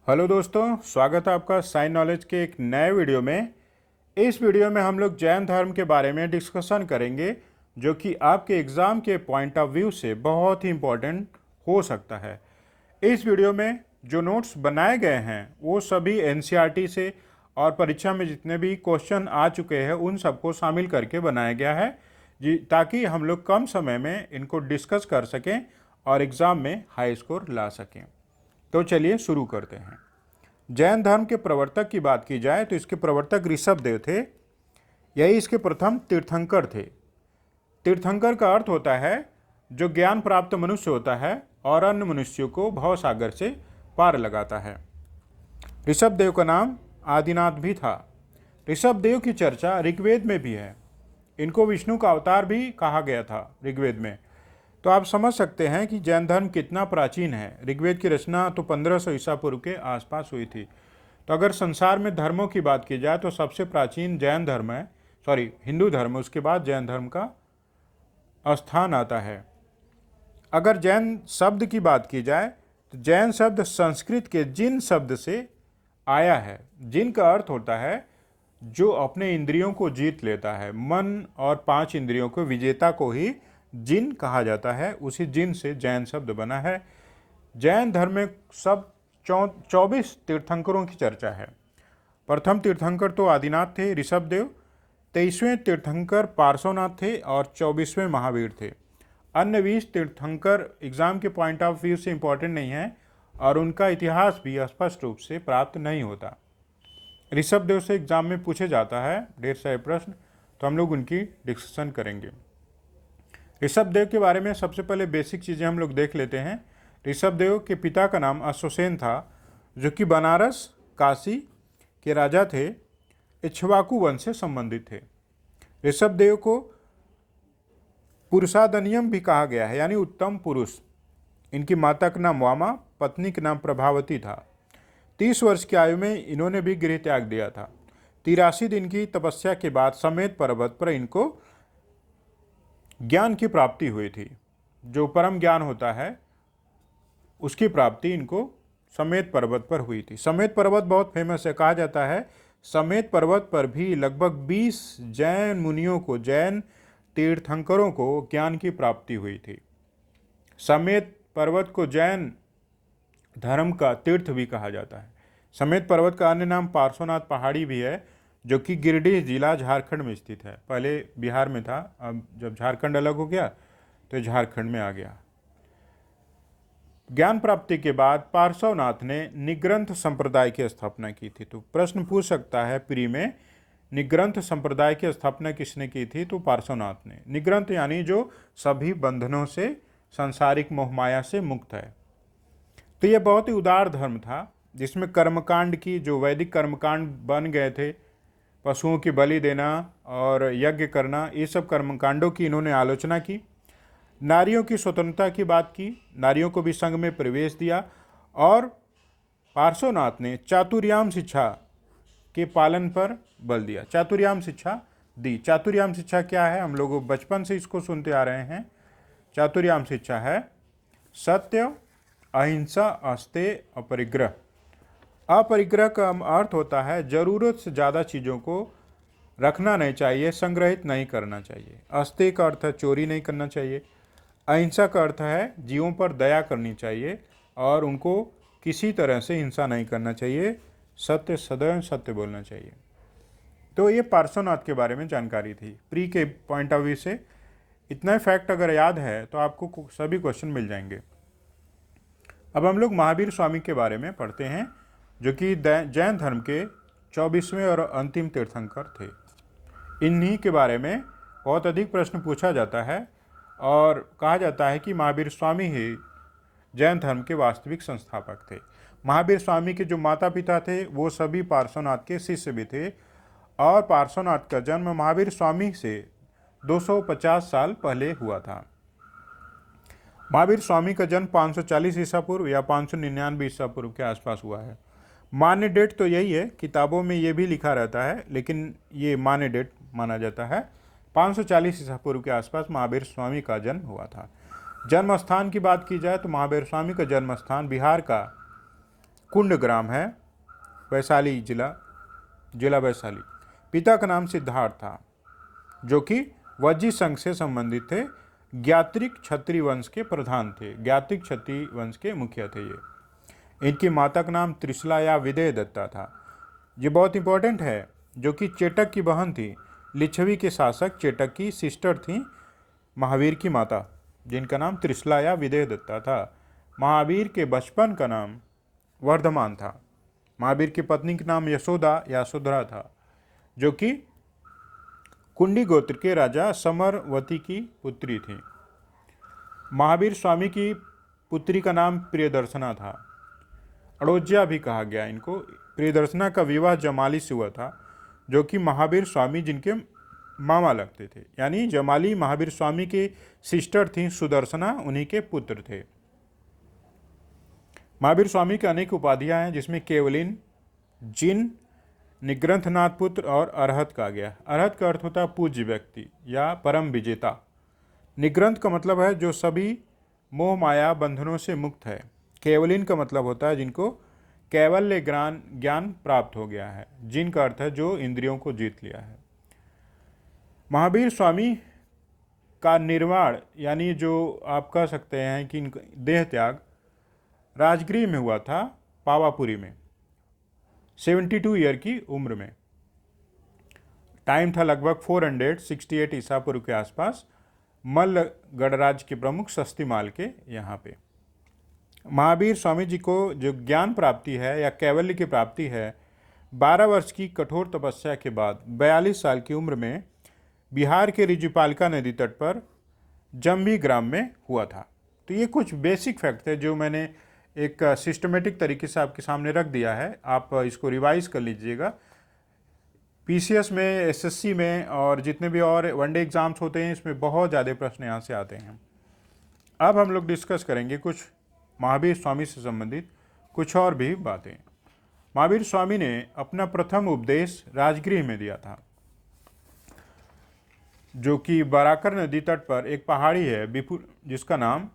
Hello दोस्तों, स्वागत है आपका साइंस नॉलेज के एक नए वीडियो में। इस वीडियो में हम लोग जैन धर्म के बारे में डिस्कशन करेंगे, जो कि आपके एग्ज़ाम के पॉइंट ऑफ व्यू से बहुत ही इम्पोर्टेंट हो सकता है। इस वीडियो में जो नोट्स बनाए गए हैं वो सभी एनसीईआरटी से और परीक्षा में जितने भी क्वेश्चन आ चुके हैं उन सबको शामिल करके बनाया गया है जी, ताकि हम लोग कम समय में इनको डिस्कस कर सकें और एग्ज़ाम में हाई स्कोर ला सकें। तो चलिए शुरू करते हैं। जैन धर्म के प्रवर्तक की बात की जाए तो इसके प्रवर्तक ऋषभदेव थे। यही इसके प्रथम तीर्थंकर थे। तीर्थंकर का अर्थ होता है जो ज्ञान प्राप्त मनुष्य होता है और अन्य मनुष्यों को भवसागर से पार लगाता है। ऋषभदेव का नाम आदिनाथ भी था। ऋषभदेव की चर्चा ऋग्वेद में भी है। इनको विष्णु का अवतार भी कहा गया था ऋग्वेद में। तो आप समझ सकते हैं कि जैन धर्म कितना प्राचीन है। ऋग्वेद की रचना तो 1500 ईसा पूर्व के आसपास हुई थी। तो अगर संसार में धर्मों की बात की जाए तो सबसे प्राचीन जैन धर्म है, हिंदू धर्म, उसके बाद जैन धर्म का स्थान आता है। अगर जैन शब्द की बात की जाए तो जैन शब्द संस्कृत के जिन शब्द से आया है। जिन का अर्थ होता है जो अपने इंद्रियों को जीत लेता है। मन और 5 इंद्रियों को विजेता को ही जिन कहा जाता है। उसी जिन से जैन शब्द बना है। जैन धर्म में सब 24 तीर्थंकरों की चर्चा है। प्रथम तीर्थंकर तो आदिनाथ थे, ऋषभदेव। 23वें तीर्थंकर पार्श्वनाथ थे और 24वें महावीर थे। अन्य 20 तीर्थंकर एग्जाम के पॉइंट ऑफ व्यू से इंपॉर्टेंट नहीं है और उनका इतिहास भी स्पष्ट रूप से प्राप्त नहीं होता। ऋषभदेव से एग्जाम में पूछे जाता है ढेर सारे प्रश्न, तो हम लोग उनकी डिस्कशन करेंगे। ऋषभदेव के बारे में सबसे पहले बेसिक चीज़ें हम लोग देख लेते हैं। ऋषभदेव के पिता का नाम अश्वसेन था, जो कि बनारस काशी के राजा थे। इक्ष्वाकु वंश से संबंधित थे। ऋषभदेव को पुरुषादनियम भी कहा गया है, यानी उत्तम पुरुष। इनकी माता का नाम वामा, पत्नी का नाम प्रभावती था। 30 वर्ष की आयु में इन्होंने भी गृह त्याग दिया था। 83 दिन की तपस्या के बाद समेत पर्वत पर इनको ज्ञान की प्राप्ति हुई थी। जो परम ज्ञान होता है उसकी प्राप्ति इनको समेत पर्वत पर हुई थी। समेत पर्वत बहुत फेमस है। कहा जाता है समेत पर्वत पर भी लगभग 20 जैन मुनियों को, जैन तीर्थंकरों को ज्ञान की प्राप्ति हुई थी। समेत पर्वत को जैन धर्म का तीर्थ भी कहा जाता है। समेत पर्वत का अन्य नाम पार्श्वनाथ पहाड़ी भी है, जो कि गिरिडीह जिला झारखंड में स्थित है। पहले बिहार में था, अब जब झारखंड अलग हो गया तो झारखंड में आ गया। ज्ञान प्राप्ति के बाद पार्श्वनाथ ने निग्रंथ संप्रदाय की स्थापना की थी। तो प्रश्न पूछ सकता है प्री में, निग्रंथ संप्रदाय की स्थापना किसने की थी? तो पार्श्वनाथ ने। निग्रंथ यानी जो सभी बंधनों से, सांसारिक मोहमाया से मुक्त है। तो यह बहुत ही उदार धर्म था, जिसमें कर्मकांड की, जो वैदिक कर्मकांड बन गए थे, पशुओं की बलि देना और यज्ञ करना, ये सब कर्मकांडों की इन्होंने आलोचना की। नारियों की स्वतंत्रता की बात की, नारियों को भी संघ में प्रवेश दिया। और पार्श्वनाथ ने चातुर्याम शिक्षा के पालन पर बल दिया। चातुर्याम शिक्षा दी। चातुर्याम शिक्षा क्या है? हम लोग बचपन से इसको सुनते आ रहे हैं। चातुर्याम शिक्षा है सत्य, अहिंसा, अस्तेय, अपरिग्रह। अपरिग्रह का अर्थ होता है जरूरत से ज़्यादा चीज़ों को रखना नहीं चाहिए, संग्रहित नहीं करना चाहिए। अस्तेय का अर्थ है चोरी नहीं करना चाहिए। अहिंसा का अर्थ है जीवों पर दया करनी चाहिए और उनको किसी तरह से हिंसा नहीं करना चाहिए। सत्य, सदैव सत्य बोलना चाहिए। तो ये पार्श्वनाथ के बारे में जानकारी थी। प्री के पॉइंट ऑफ व्यू से इतना फैक्ट अगर याद है तो आपको सभी क्वेश्चन मिल जाएंगे। अब हम लोग महावीर स्वामी के बारे में पढ़ते हैं, जो कि जैन धर्म के 24वें और अंतिम तीर्थंकर थे। इन्हीं के बारे में बहुत अधिक प्रश्न पूछा जाता है और कहा जाता है कि महावीर स्वामी ही जैन धर्म के वास्तविक संस्थापक थे। महावीर स्वामी के जो माता पिता थे वो सभी पार्श्वनाथ के शिष्य भी थे और पार्श्वनाथ का जन्म महावीर स्वामी से 250 साल पहले हुआ था। महावीर स्वामी का जन्म 540 ईसा पूर्व या 599 ईसा पूर्व के आसपास हुआ है। मान्य डेट तो यही है, किताबों में ये भी लिखा रहता है, लेकिन ये मान्य डेट माना जाता है। 540 ईसा पूर्व के आसपास महावीर स्वामी का जन्म हुआ था। जन्म स्थान की बात की जाए तो महावीर स्वामी का जन्म स्थान बिहार का कुंडग्राम है, वैशाली जिला वैशाली। पिता का नाम सिद्धार्थ था, जो कि वज्जी संघ से संबंधित थे। ज्ञात्रिक क्षत्रिय वंश के प्रधान थे, ज्ञात्रिक क्षत्रिय वंश के मुखिया थे ये। इनकी माता का नाम त्रिशला या विदेह दत्ता था। ये बहुत इंपॉर्टेंट है, जो कि चेटक की बहन थी। लिच्छवी के शासक चेटक की सिस्टर थी महावीर की माता, जिनका नाम त्रिशला या विदेह दत्ता था। महावीर के बचपन का नाम वर्धमान था। महावीर की पत्नी का नाम यशोदा या सुधरा था, जो कि कुंडी गोत्र के राजा समरवती की पुत्री थी। महावीर स्वामी की पुत्री का नाम प्रियदर्शना था। अड़ोज्या भी कहा गया इनको। प्रियदर्शना का विवाह जमाली से हुआ था, जो कि महावीर स्वामी जिनके मामा लगते थे। यानी जमाली महावीर स्वामी की सिस्टर थी, सुदर्शना उन्हीं के पुत्र थे। महावीर स्वामी की अनेक उपाधियां हैं, जिसमें केवलिन, जिन, निग्रंथनाथ पुत्र और अरहत कहा गया। अरहत का अर्थ होता है पूज्य व्यक्ति या परम विजेता। निग्रंथ का मतलब है जो सभी मोह माया बंधनों से मुक्त है। केवलिन का मतलब होता है जिनको कैवल्य ज्ञान प्राप्त हो गया है। जिन का अर्थ है जो इंद्रियों को जीत लिया है। महावीर स्वामी का निर्वाण यानी जो आप कह सकते हैं कि देह त्याग राजगृह में हुआ था, पावापुरी में, 72 ईयर की उम्र में। टाइम था लगभग 468 ईसा पूर्व के आसपास, मल्ल गणराज्य के प्रमुख सस्तीमाल के यहाँ पे। महावीर स्वामी जी को जो ज्ञान प्राप्ति है या कैवल्य की प्राप्ति है, 12 वर्ष की कठोर तपस्या के बाद 42 साल की उम्र में बिहार के रिजुपालिका नदी तट पर जम्भी ग्राम में हुआ था। तो ये कुछ बेसिक फैक्ट थे जो मैंने एक सिस्टमेटिक तरीके से आपके सामने रख दिया है। आप इसको रिवाइज कर लीजिएगा। पीसीएस में, एसएससी में और जितने भी और वनडे एग्जाम्स होते हैं, इसमें बहुत ज़्यादा प्रश्न यहाँ से आते हैं। अब हम लोग डिस्कस करेंगे कुछ महावीर स्वामी से संबंधित कुछ और भी बातें। महावीर स्वामी ने अपना प्रथम उपदेश राजगृह में दिया था, जो कि बराकर नदी तट पर एक पहाड़ी है जिसका नाम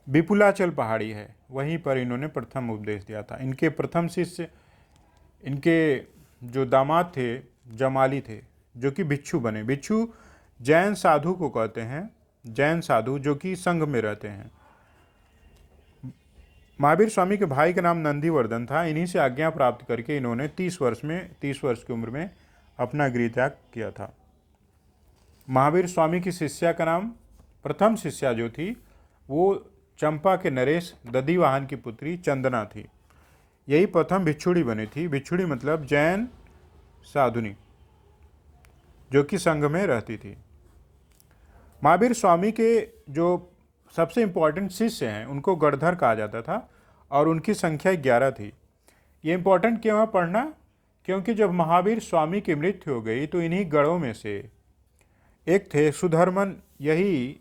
विपुलाचल पहाड़ी है। वहीं पर इन्होंने प्रथम उपदेश दिया था। इनके प्रथम शिष्य, इनके जो दामाद थे, जमाली थे, जो कि भिक्षु बने। भिक्षु जैन साधु को कहते हैं, जैन साधु जो कि संघ में रहते हैं। महावीर स्वामी के भाई का नाम नंदीवर्धन था। इन्हीं से आज्ञा प्राप्त करके इन्होंने 30 वर्ष की उम्र में अपना गृह त्याग किया था। महावीर स्वामी की शिष्या का नाम, प्रथम शिष्या जो थी वो चंपा के नरेश दधिवाहन की पुत्री चंदना थी। यही प्रथम भिक्षुणी बनी थी। भिक्षुणी मतलब जैन साधुनी, जो कि संघ में रहती थी। महावीर स्वामी के जो सबसे इम्पोर्टेंट शिष्य हैं उनको गणधर कहा जाता था और उनकी संख्या 11 थी। ये इम्पोर्टेंट क्यों है पढ़ना? क्योंकि जब महावीर स्वामी की मृत्यु हो गई तो इन्हीं गणों में से एक थे सुधर्मन, यही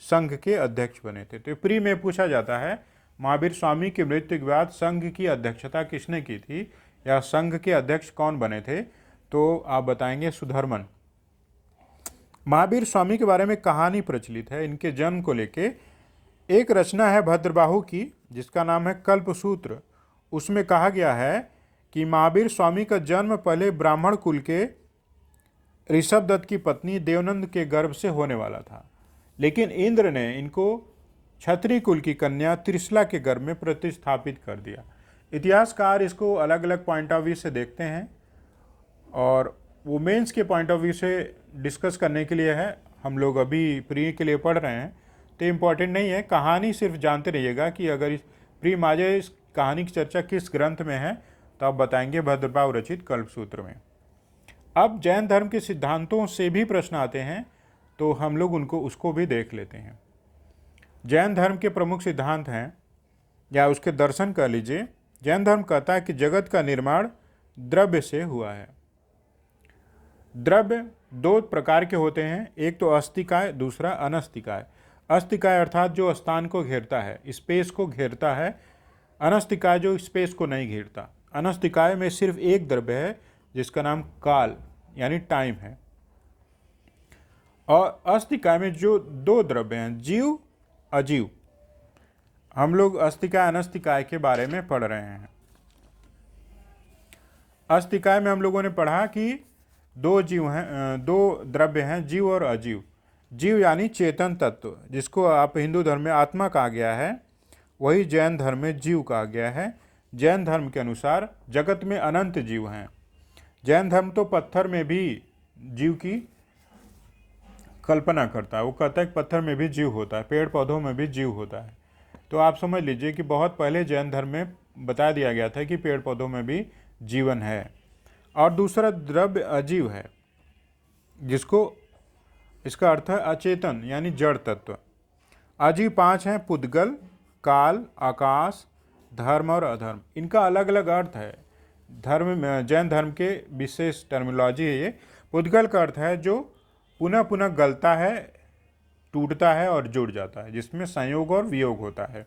संघ के अध्यक्ष बने थे। तो प्री में पूछा जाता है महावीर स्वामी की मृत्यु के बाद संघ की अध्यक्षता किसने की थी या संघ के अध्यक्ष कौन बने थे, तो आप बताएंगे सुधर्मन। महावीर स्वामी के बारे में कहानी प्रचलित है। इनके जन्म को लेके एक रचना है भद्रबाहु की, जिसका नाम है कल्पसूत्र। उसमें कहा गया है कि महावीर स्वामी का जन्म पहले ब्राह्मण कुल के ऋषभ दत्त की पत्नी देवनंद के गर्भ से होने वाला था, लेकिन इंद्र ने इनको क्षत्रिय कुल की कन्या त्रिशला के गर्भ में प्रतिस्थापित कर दिया। इतिहासकार इसको अलग अलग पॉइंट ऑफ व्यू से देखते हैं और वो मेंस के पॉइंट ऑफ व्यू से डिस्कस करने के लिए है। हम लोग अभी प्री के लिए पढ़ रहे हैं तो इम्पॉर्टेंट नहीं है, कहानी सिर्फ जानते रहिएगा कि अगर इस प्री में आ जाए इस कहानी की चर्चा किस ग्रंथ में है तो आप बताएंगे भद्रबाहु रचित कल्पसूत्र में। अब जैन धर्म के सिद्धांतों से भी प्रश्न आते हैं तो हम लोग उसको भी देख लेते हैं। जैन धर्म के प्रमुख सिद्धांत हैं या उसके दर्शन कह लीजिए। जैन धर्म कहता है कि जगत का निर्माण द्रव्य से हुआ है। द्रव्य दो प्रकार के होते हैं, एक तो अस्थिकाय, दूसरा अनस्थिकाय। अस्थिकाय अर्थात जो स्थान को घेरता है, स्पेस को घेरता है। अनस्थिकाय जो स्पेस को नहीं घेरता। अनस्थिकाय में सिर्फ एक द्रव्य है जिसका नाम काल यानी टाइम है, और अस्थिकाय में जो दो द्रव्य हैं, जीव अजीव। हम लोग अस्थिकाय अनस्थिकाय के बारे में पढ़ रहे हैं। अस्थिकाय में हम लोगों ने पढ़ा कि दो जीव हैं, दो द्रव्य हैं, जीव और अजीव। जीव यानी चेतन तत्व, जिसको आप हिंदू धर्म में आत्मा कहा गया है, वही जैन धर्म में जीव कहा गया है। जैन धर्म के अनुसार जगत में अनंत जीव हैं। जैन धर्म तो पत्थर में भी जीव की कल्पना करता है। वो कहता है कि पत्थर में भी जीव होता है, पेड़ पौधों में भी जीव होता है। तो आप समझ लीजिए कि बहुत पहले जैन धर्म में बता दिया गया था कि पेड़ पौधों में भी जीवन है। और दूसरा द्रव्य अजीव है, जिसको इसका अर्थ है अचेतन यानी जड़ तत्व। अजीव 5 हैं: पुद्गल, काल, आकाश, धर्म और अधर्म। इनका अलग अलग अर्थ है। जैन धर्म के विशेष टर्मिनोलॉजी है ये। पुद्गल का अर्थ है जो पुनः पुनः गलता है, टूटता है और जुड़ जाता है, जिसमें संयोग और वियोग होता है,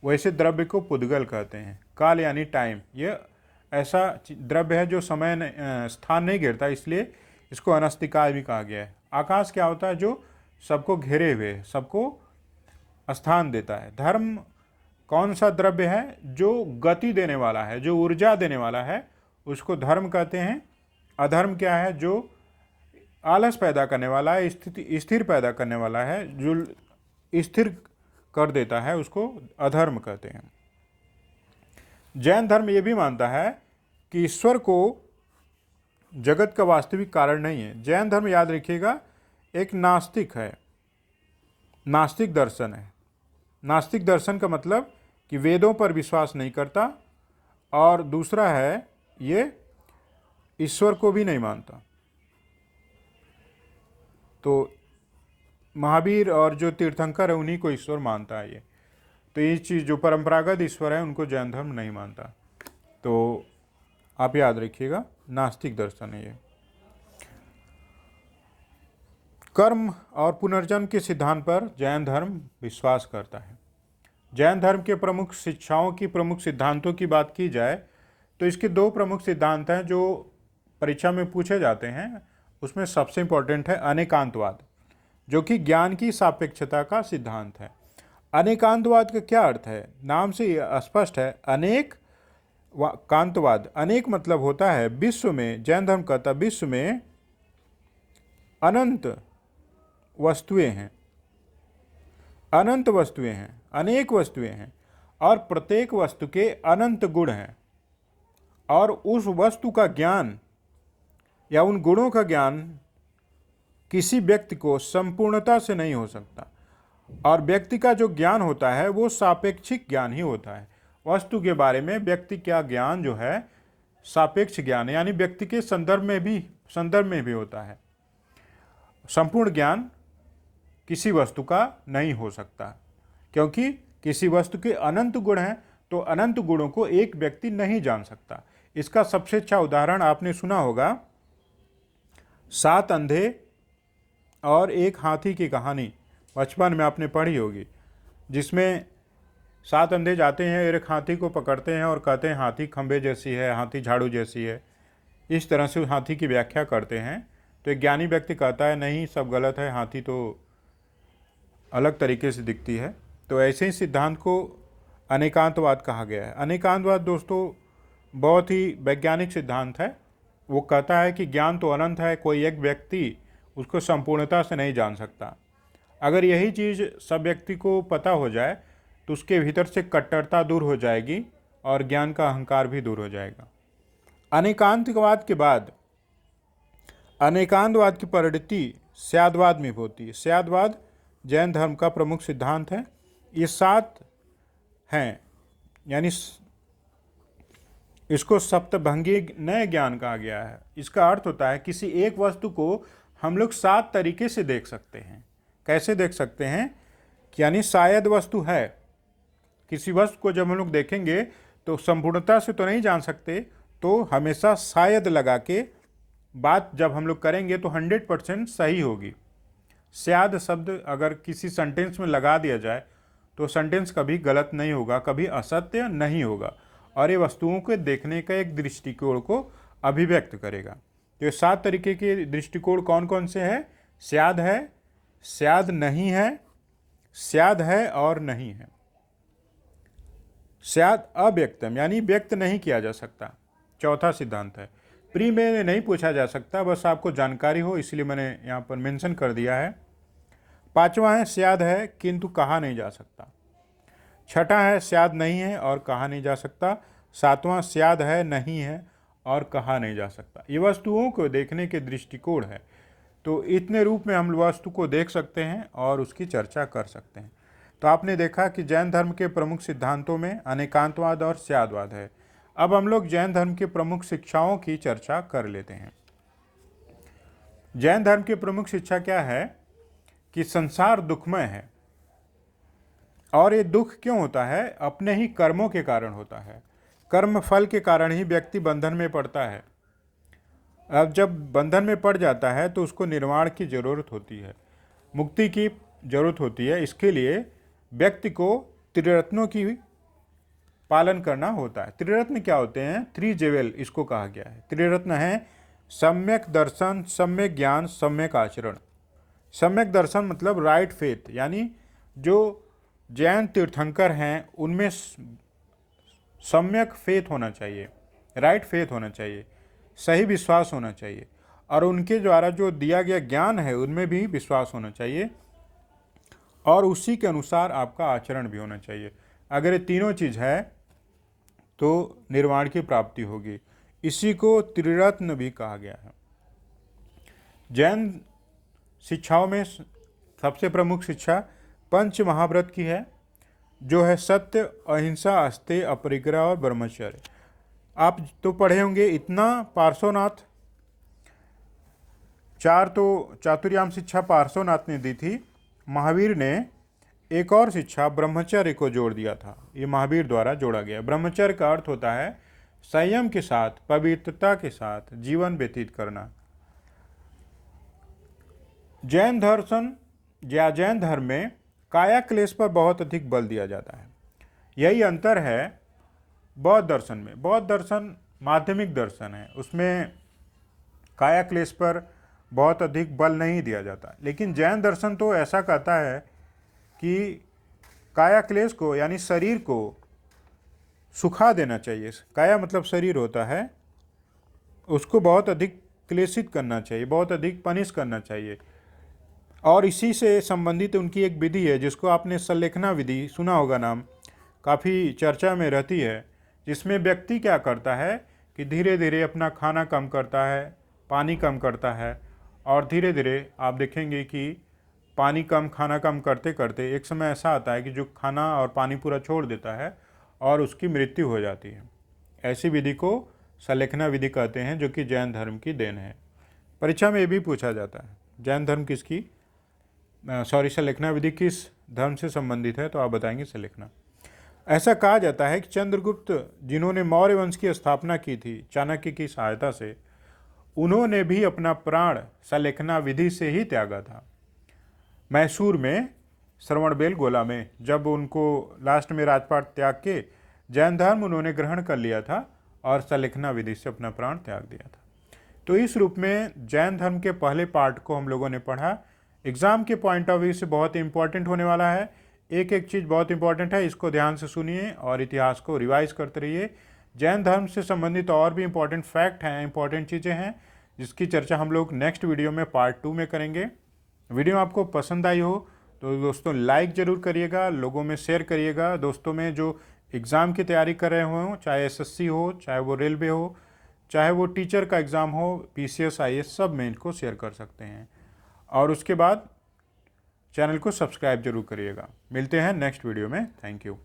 वैसे द्रव्य को पुद्गल कहते हैं। काल यानी टाइम, ये ऐसा द्रव्य है जो समय स्थान नहीं घेरता, इसलिए इसको अनस्थिकाय भी कहा गया है। आकाश क्या होता है? जो सबको घेरे हुए, सबको स्थान देता है। धर्म कौन सा द्रव्य है? जो गति देने वाला है, जो ऊर्जा देने वाला है, उसको धर्म कहते हैं। अधर्म क्या है? जो आलस पैदा करने वाला है, स्थिर पैदा करने वाला है, जो स्थिर कर देता है, उसको अधर्म कहते हैं। जैन धर्म ये भी मानता है कि ईश्वर को जगत का वास्तविक कारण नहीं है। जैन धर्म, याद रखिएगा, एक नास्तिक है, नास्तिक दर्शन है। नास्तिक दर्शन का मतलब कि वेदों पर विश्वास नहीं करता, और दूसरा है ये ईश्वर को भी नहीं मानता। तो महावीर और जो तीर्थंकर है उन्हीं को ईश्वर मानता है ये। तो ये चीज़ जो परंपरागत ईश्वर है उनको जैन धर्म नहीं मानता। तो आप याद रखिएगा, नास्तिक दर्शन है ये। कर्म और पुनर्जन्म के सिद्धांत पर जैन धर्म विश्वास करता है। जैन धर्म के प्रमुख शिक्षाओं की, प्रमुख सिद्धांतों की बात की जाए तो इसके 2 प्रमुख सिद्धांत हैं जो परीक्षा में पूछे जाते हैं। उसमें सबसे इंपॉर्टेंट है अनेकांतवाद, जो कि ज्ञान की सापेक्षता का सिद्धांत है। अनेकांतवाद का क्या अर्थ है? नाम से ये स्पष्ट है। अनेक कांतवाद, अनेक मतलब होता है विश्व में, जैन धर्म कहता है विश्व में अनंत वस्तुएं हैं, अनंत वस्तुएं हैं, अनेक वस्तुएं हैं, और प्रत्येक वस्तु के अनंत गुण हैं, और उस वस्तु का ज्ञान या उन गुणों का ज्ञान किसी व्यक्ति को संपूर्णता से नहीं हो सकता। और व्यक्ति का जो ज्ञान होता है वो सापेक्षिक ज्ञान ही होता है। वस्तु के बारे में व्यक्ति का ज्ञान जो है सापेक्ष ज्ञान, यानी व्यक्ति के संदर्भ में भी होता है। संपूर्ण ज्ञान किसी वस्तु का नहीं हो सकता, क्योंकि किसी वस्तु के अनंत गुण हैं, तो अनंत गुणों को एक व्यक्ति नहीं जान सकता। इसका सबसे अच्छा उदाहरण आपने सुना होगा, 7 अंधे और एक हाथी की कहानी, बचपन में आपने पढ़ी होगी, जिसमें 7 अंधे जाते हैं, एक हाथी को पकड़ते हैं और कहते हैं हाथी खंबे जैसी है, हाथी झाड़ू जैसी है। इस तरह से हाथी की व्याख्या करते हैं। तो एक ज्ञानी व्यक्ति कहता है नहीं, सब गलत है, हाथी तो अलग तरीके से दिखती है। तो ऐसे ही सिद्धांत को अनेकांतवाद कहा गया है। अनेकांतवाद दोस्तों बहुत ही वैज्ञानिक सिद्धांत है। वो कहता है कि ज्ञान तो अनंत है, कोई एक व्यक्ति उसको संपूर्णता से नहीं जान सकता। अगर यही चीज़ सब व्यक्ति को पता हो जाए तो उसके भीतर से कट्टरता दूर हो जाएगी और ज्ञान का अहंकार भी दूर हो जाएगा। अनेकांतवाद के बाद अनेकांतवाद की परिणति स्यादवाद में होती है। स्यादवाद जैन धर्म का प्रमुख सिद्धांत है। ये 7 हैं, यानी इसको सप्तभंगी नए ज्ञान कहा गया है। इसका अर्थ होता है किसी एक वस्तु को हम लोग 7 तरीके से देख सकते हैं। कैसे देख सकते हैं? यानी शायद वस्तु है, किसी वस्तु को जब हम लोग देखेंगे तो संपूर्णता से तो नहीं जान सकते, तो हमेशा शायद लगा के बात जब हम लोग करेंगे तो 100% सही होगी। शायद शब्द अगर किसी सेंटेंस में लगा दिया जाए तो सेंटेंस कभी गलत नहीं होगा, कभी असत्य नहीं होगा, और ये वस्तुओं के देखने का एक दृष्टिकोण को अभिव्यक्त करेगा। तो ये 7 तरीके के दृष्टिकोण कौन कौन से हैं? शायद है, शायद नहीं है, शायद है और नहीं है। स्यात् अव्यक्तम यानी व्यक्त नहीं किया जा सकता। चौथा सिद्धांत है। प्री में नहीं पूछा जा सकता, बस आपको जानकारी हो इसलिए मैंने यहाँ पर मेंशन कर दिया है। पांचवा है स्याद् है किंतु कहा नहीं जा सकता। छठा है स्याद् नहीं है और कहा नहीं जा सकता। सातवां स्याद् है नहीं है और कहा नहीं जा सकता। ये वस्तुओं को देखने के दृष्टिकोण है, तो इतने रूप में हम वस्तु को देख सकते हैं और उसकी चर्चा कर सकते हैं। तो आपने देखा कि जैन धर्म के प्रमुख सिद्धांतों में अनेकांतवाद और स्याद्वाद है। अब हम लोग जैन धर्म की प्रमुख शिक्षाओं की चर्चा कर लेते हैं। जैन धर्म की प्रमुख शिक्षा क्या है कि संसार दुखमय है, और ये दुख क्यों होता है? अपने ही कर्मों के कारण होता है। कर्म फल के कारण ही व्यक्ति बंधन में पड़ता है। अब जब बंधन में पड़ जाता है तो उसको निर्वाण की जरूरत होती है, मुक्ति की जरूरत होती है। इसके लिए व्यक्ति को त्रिरत्नों की पालन करना होता है। त्रिरत्न क्या होते हैं? थ्री जेवेल इसको कहा गया है। त्रिरत्न है सम्यक दर्शन, सम्यक ज्ञान, सम्यक आचरण। सम्यक दर्शन मतलब राइट फेथ, यानी जो जैन तीर्थंकर हैं उनमें सम्यक फेथ होना चाहिए, राइट फेथ होना चाहिए, सही विश्वास होना चाहिए, और उनके द्वारा जो दिया गया ज्ञान है उनमें भी विश्वास होना चाहिए, और उसी के अनुसार आपका आचरण भी होना चाहिए। अगर ये तीनों चीज़ है तो निर्वाण की प्राप्ति होगी। इसी को त्रिरत्न भी कहा गया है। जैन शिक्षाओं में सबसे प्रमुख शिक्षा पंच महाव्रत की है, जो है सत्य, अहिंसा, अस्तेय, अपरिग्रह और ब्रह्मचर्य। आप तो पढ़े होंगे, इतना पार्श्वनाथ, चार तो चातुर्याम शिक्षा पार्श्वनाथ ने दी थी। महावीर ने एक और शिक्षा ब्रह्मचर्य को जोड़ दिया था, ये महावीर द्वारा जोड़ा गया। ब्रह्मचर्य का अर्थ होता है संयम के साथ, पवित्रता के साथ जीवन व्यतीत करना। जैन दर्शन या जैन धर्म में काया क्लेश पर बहुत अधिक बल दिया जाता है। यही अंतर है बौद्ध दर्शन में। बौद्ध दर्शन माध्यमिक दर्शन है, उसमें काया क्लेश पर बहुत अधिक बल नहीं दिया जाता। लेकिन जैन दर्शन तो ऐसा कहता है कि काया क्लेश को यानी शरीर को सुखा देना चाहिए। काया मतलब शरीर होता है, उसको बहुत अधिक क्लेशित करना चाहिए, बहुत अधिक पनिश करना चाहिए। और इसी से संबंधित उनकी एक विधि है जिसको आपने संलेखना विधि सुना होगा नाम, काफ़ी चर्चा में रहती है, जिसमें व्यक्ति क्या करता है कि धीरे धीरे अपना खाना कम करता है, पानी कम करता है, और धीरे धीरे आप देखेंगे कि पानी कम खाना कम करते करते एक समय ऐसा आता है कि जो खाना और पानी पूरा छोड़ देता है और उसकी मृत्यु हो जाती है। ऐसी विधि को संलेखना विधि कहते हैं, जो कि जैन धर्म की देन है। परीक्षा में ये भी पूछा जाता है जैन धर्म किसकी संलेखना विधि किस धर्म से संबंधित है, तो आप बताएंगे संलेखना। ऐसा कहा जाता है कि चंद्रगुप्त, जिन्होंने मौर्य वंश की स्थापना की थी चाणक्य की सहायता से, उन्होंने भी अपना प्राण संलेखना विधि से ही त्यागा था। मैसूर में श्रवणबेलगोला में जब उनको लास्ट में राजपाट त्याग के जैन धर्म उन्होंने ग्रहण कर लिया था और संलेखना विधि से अपना प्राण त्याग दिया था। तो इस रूप में जैन धर्म के पहले पार्ट को हम लोगों ने पढ़ा। एग्जाम के पॉइंट ऑफ व्यू से बहुत इंपॉर्टेंट होने वाला है। एक एक चीज़ बहुत इंपॉर्टेंट है, इसको ध्यान से सुनिए और इतिहास को रिवाइज करते रहिए। जैन धर्म से संबंधित और भी इंपॉर्टेंट फैक्ट हैं, इंपॉर्टेंट चीज़ें हैं, जिसकी चर्चा हम लोग नेक्स्ट वीडियो में पार्ट 2 में करेंगे। वीडियो आपको पसंद आई हो तो दोस्तों लाइक ज़रूर करिएगा, लोगों में शेयर करिएगा। दोस्तों में जो एग्ज़ाम की तैयारी कर रहे हों, चाहे SSC हो, चाहे वो रेलवे हो, चाहे वो टीचर का एग्ज़ाम हो, PCS IAS, सब में इनको शेयर कर सकते हैं। और उसके बाद चैनल को सब्सक्राइब जरूर करिएगा। मिलते हैं नेक्स्ट वीडियो में। Thank you.